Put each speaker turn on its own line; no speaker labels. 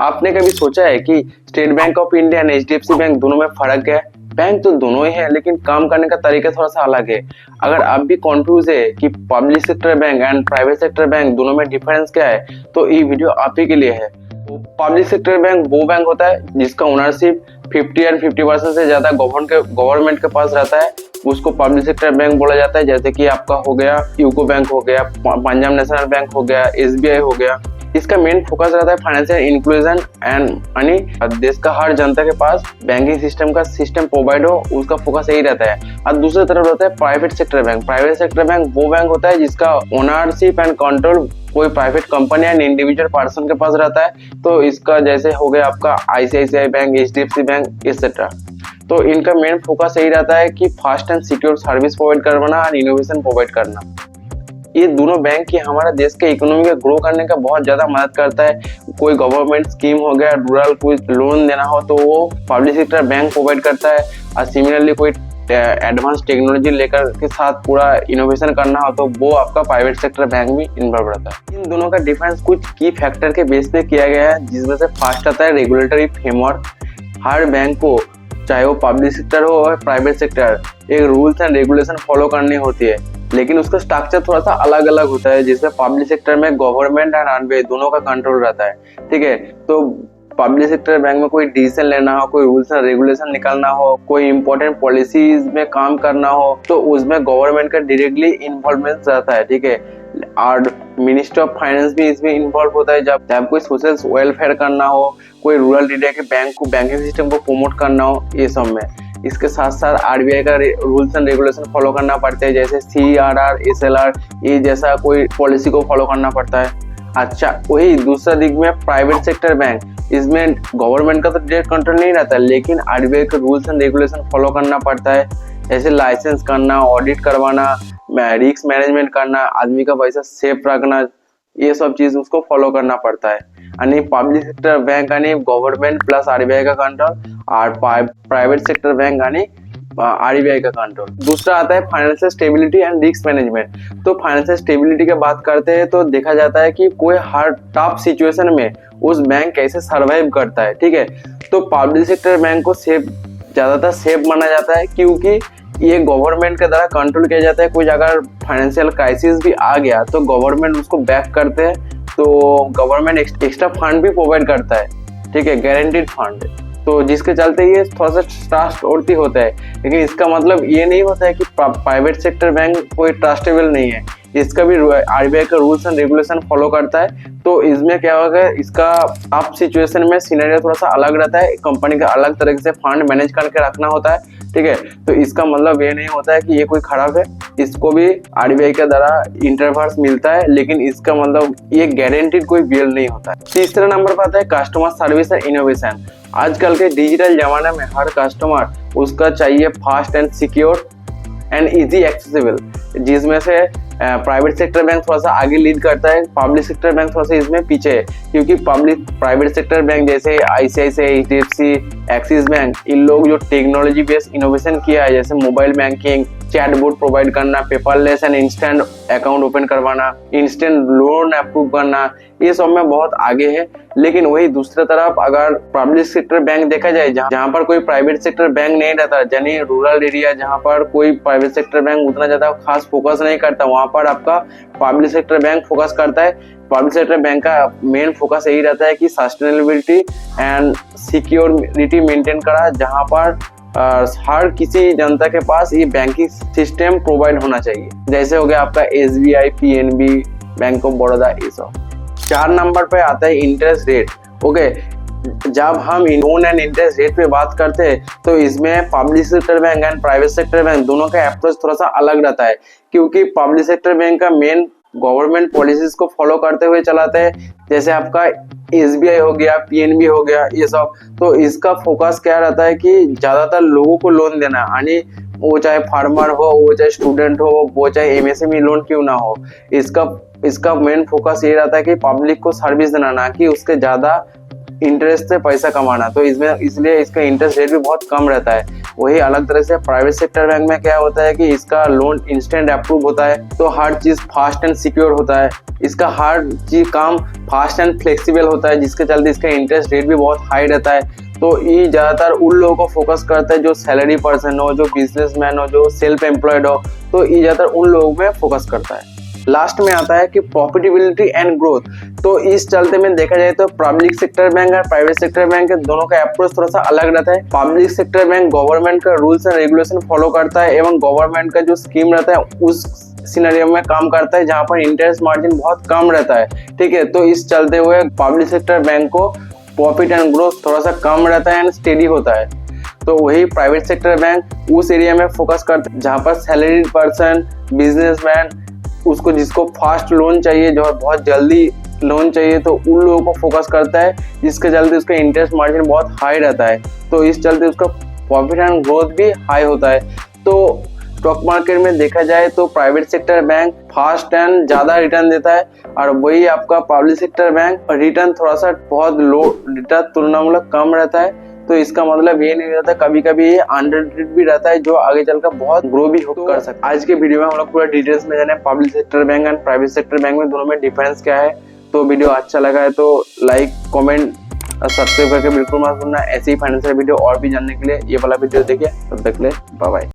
आपने कभी सोचा है कि state bank of India and HDFC bank दोनों में फर्क है? बैंक तो दोनों ही है, लेकिन काम करने का तरीका थोड़ा सा अलग है। अगर आप भी कंफ्यूज है कि public sector bank and private sector bank दोनों में डिफरेंस क्या है, तो ये वीडियो आप ही के लिए है। पब्लिक सेक्टर बैंक वो बैंक होता है जिसका ओनरशिप 50 एंड 50% से ज्यादा गवर्नमेंट के पास रहता है, उसको पब्लिक सेक्टर बैंक बोला जाता है। जैसे कि आपका हो गया यूको बैंक हो गया, पंजाब नेशनल बैंक हो गया, एसबीआई हो गया। इसका मेन फोकस रहता है फाइनेंशियल इंक्लूजन एंड यानी देश का हर जनता के पास बैंकिंग सिस्टम का सिस्टम प्रोवाइड हो, उसका फोकस यही रहता है। और दूसरी तरफ रहता है private sector bank. Private sector bank वो बैंक होता है जिसका ओनरशिप एंड कंट्रोल कोई private company and individual person के पास रहता है। तो इसका जैसे हो गया आपका ICICI bank, HDFC bank etcetera. तो इनका मेन फोकस यही रहता है कि fast and secure service provide करवाना और इनोवेशन प्रोवाइड करना। ये दोनों बैंक की हमारा देश के इकोनॉमी को ग्रो करने का बहुत ज्यादा मदद करता है। कोई गवर्नमेंट स्कीम हो गया, रूरल कोई लोन देना हो तो वो पब्लिक सेक्टर बैंक प्रोवाइड करता है। और सिमिलरली कोई एडवांस टेक्नोलॉजी लेकर के साथ पूरा इनोवेशन करना हो तो वो आपका प्राइवेट सेक्टर बैंक भी इन्वॉल्व रहता है। इन दोनों का डिफरेंस कुछ की फैक्टर के बेस पे किया गया है, जिसमें से फर्स्ट आता है रेगुलेटरी फ्रेमवर्क। हर बैंक को, चाहे वो पब्लिक सेक्टर हो और प्राइवेट सेक्टर, एक रूल्स एंड रेगुलेशन फॉलो करनी होती है, लेकिन उसका स्ट्रक्चर थोड़ा सा अलग अलग होता है। जिसमें पब्लिक सेक्टर में गवर्नमेंट एंड आरबीआई दोनों का कंट्रोल रहता है, ठीक है। तो पब्लिक सेक्टर बैंक में कोई डिसीजन लेना हो, कोई रूल्स एंड रेगुलेशन निकालना हो, कोई इंपॉर्टेंट पॉलिसीज में काम करना हो, तो उसमें गवर्नमेंट का डायरेक्टली इन्वॉल्वमेंट रहता है, ठीक है। और मिनिस्ट्री ऑफ फाइनेंस भी इसमें इन्वॉल्व होता है जब कोई सोशल वेलफेयर करना हो, कोई रूरल एरिया के बैंक को, बैंकिंग सिस्टम को प्रमोट करना हो, ये सब में। इसके साथ साथ आरबीआई का रूल्स एंड रेगुलेशन फॉलो करना पड़ता है, जैसे सीआरआर, एसएलआर, ये जैसा कोई पॉलिसी को फॉलो करना पड़ता है। अच्छा, वही दूसरा दिग में प्राइवेट सेक्टर बैंक, इसमें गवर्नमेंट का तो डायरेक्ट कंट्रोल नहीं रहता, लेकिन आरबीआई के रूल्स एंड रेगुलेशन फॉलो करना पड़ता है। जैसे लाइसेंस करना, ऑडिट करवाना, रिस्क मैनेजमेंट करना, आदमी का पैसा सेफ रखना, ये सब चीज उसको फॉलो करना पड़ता है। यानी पब्लिक सेक्टर बैंक यानी गवर्नमेंट प्लस आरबीआई का कंट्रोल, और प्राइवेट सेक्टर बैंक यानी आरबीआई का कंट्रोल। दूसरा आता है financial stability and risk management. तो फाइनेंशियल स्टेबिलिटी की बात करते हैं तो देखा जाता है कि कोई हर टफ सिचुएशन में उस बैंक कैसे सर्वाइव करता है, ठीक है। तो पब्लिक सेक्टर बैंक को ज्यादातर सेफ माना जाता है, क्योंकि ये गवर्नमेंट के द्वारा कंट्रोल किया जाता है। कोई अगर फाइनेंशियल क्राइसिस भी आ गया तो गवर्नमेंट उसको बैक करते हैं, तो गवर्नमेंट एक्स्ट्रा फंड भी प्रोवाइड करता है, ठीक है, गारंटीड फंड। तो जिसके चलते ये थोड़ा सा ट्रस्टवर्दी होता है। लेकिन इसका मतलब ये नहीं होता है कि प्राइवेट सेक्टर बैंक कोई ट्रस्टेबल नहीं है। इसका भी आरबीआई का रूल्स एंड रेगुलेशन फॉलो करता है। तो इसमें क्या होगा, इसका आप सिचुएशन में सिनेरियो थोड़ा सा अलग रहता है। कंपनी का अलग तरीके से फंड मैनेज करके रखना होता है, ठीक है। तो इसका मतलब ये नहीं होता है कि ये कोई खराब है, इसको भी आरबीआई के द्वारा इंटरफेरेंस मिलता है, लेकिन इसका मतलब ये गारंटीड कोई बिल नहीं होता है। तीसरा नंबर पर आता है कस्टमर सर्विस एंड इनोवेशन। आजकल के डिजिटल जमाने में हर कस्टमर उसका चाहिए fast and secure and easy accessible, जिसमें से प्राइवेट सेक्टर बैंक थोड़ा सा आगे लीड करता है, पब्लिक सेक्टर बैंक थोड़ा सा इसमें पीछे है। क्योंकि प्राइवेट सेक्टर बैंक जैसे आईसीआईसीआई, एचडीएफसी, एक्सिस बैंक, इन लोग जो टेक्नोलॉजी बेस्ड इनोवेशन किया है, जैसे मोबाइल बैंकिंग, चैटबॉट प्रोवाइड करना, paperless and instant account open करवाना, इंस्टेंट लोन अप्रूव करना, ये सब में बहुत आगे है। लेकिन वही दूसरी तरफ अगर पब्लिक सेक्टर बैंक देखा जाए, जहाँ पर कोई प्राइवेट सेक्टर बैंक नहीं रहता, यानी रूरल एरिया जहाँ पर कोई प्राइवेट सेक्टर बैंक उतना ज्यादा खास फोकस नहीं करता, वहाँ पर आपका पब्लिक सेक्टर बैंक फोकस करता है। पब्लिक सेक्टर बैंक का मेन फोकस यही रहता है कि सस्टेनेबिलिटी एंड सिक्योरिटी मेंटेन करा, जहाँ पर हर किसी जनता के पास ये बैंकिंग सिस्टम प्रोवाइड होना चाहिए। जैसे हो गया आपका SBI, PNB, bank of Baroda, ये सब। 4 नंबर पे आता है इंटरेस्ट रेट। ओके, जब हम लोन एंड इंटरेस्ट रेट पे बात करते हैं तो इसमें public sector bank and private sector bank दोनों का अप्रोच थोड़ा सा अलग रहता है। क्योंकि पब्लिक सेक्टर बैंक का मेन गवर्नमेंट पॉलिसीज को फॉलो करते हुए चलाते हैं, जैसे आपका एसबीआई हो गया, पीएनबी हो गया, ये सब। तो इसका फोकस क्या रहता है कि ज्यादातर लोगों को लोन देना, यानी वो चाहे फार्मर हो, वो चाहे स्टूडेंट हो, वो चाहे एमएसएमई लोन क्यों ना हो, इसका मेन फोकस ये रहता है कि पब्लिक को सर्विस देना, ना कि उसके ज्यादा इंटरेस्ट से पैसा कमाना। तो इसलिए इसका इंटरेस्ट रेट भी बहुत कम रहता है। वही अलग तरह से प्राइवेट सेक्टर बैंक में क्या होता है कि इसका लोन इंस्टेंट अप्रूव होता है, तो हर चीज फास्ट एंड सिक्योर होता है। इसका हर चीज काम फास्ट एंड फ्लेक्सिबल होता है, जिसके चलते इसका इंटरेस्ट रेट भी बहुत हाई रहता है। तो ये ज्यादातर उन लोगों को फोकस करता है जो सैलरी पर्सन हो, जो बिजनेसमैन हो, जो सेल्फ एम्प्लॉयड हो, तो ये ज्यादातर उन लोगों में फोकस करता है। लास्ट में आता है कि प्रॉफिटेबिलिटी एंड ग्रोथ। तो इस चलते में देखा जाए तो पब्लिक सेक्टर बैंक और प्राइवेट सेक्टर बैंक के दोनों का अप्रोच थोड़ा सा अलग रहता है। पब्लिक सेक्टर बैंक गवर्नमेंट का रूल्स एंड रेगुलेशन फॉलो करता है एवं गवर्नमेंट का जो स्कीम रहता है उस सिनेरियो में काम करता है, जहाँ पर इंटरेस्ट मार्जिन बहुत कम रहता है। ठीक है, तो इस चलते हुए पब्लिक सेक्टर बैंक को प्रॉफिट एंड ग्रोथ थोड़ा सा कम रहता है एंड स्टेडी होता है। तो वही प्राइवेट सेक्टर बैंक उस एरिया में फोकस करता है जहाँ पर सैलरीड पर्सन, बिजनेसमैन, उसको जिसको फास्ट लोन चाहिए, जो बहुत जल्दी लोन चाहिए, तो उन लोगों को फोकस करता है, जिसके चलते उसका इंटरेस्ट मार्जिन बहुत हाई रहता है। तो इस चलते उसका प्रॉफिट एंड ग्रोथ भी हाई होता है। तो स्टॉक मार्केट में देखा जाए तो private sector bank fast and ज्यादा रिटर्न देता है, और वही आपका पब्लिक सेक्टर बैंक रिटर्न थोड़ा सा बहुत लो, रिटर्न तुलनामूलक कम रहता है। तो इसका मतलब ये नहीं रहता, कभी कभी ये अंडररेटेड भी रहता है, जो आगे चलकर बहुत ग्रो भी कर सकता है। आज के वीडियो में हम लोग पूरा डिटेल्स में जाने public sector bank and private sector bank में दोनों में डिफरेंस क्या है। तो वीडियो अच्छा लगा है तो लाइक, कमेंट और सब्सक्राइब करके बिल्कुल मत भूलना। ऐसे ही फाइनेंशियल वीडियो और भी जानने के लिए ये वाला वीडियो देखिए। तब तक के लिए बाय बाय।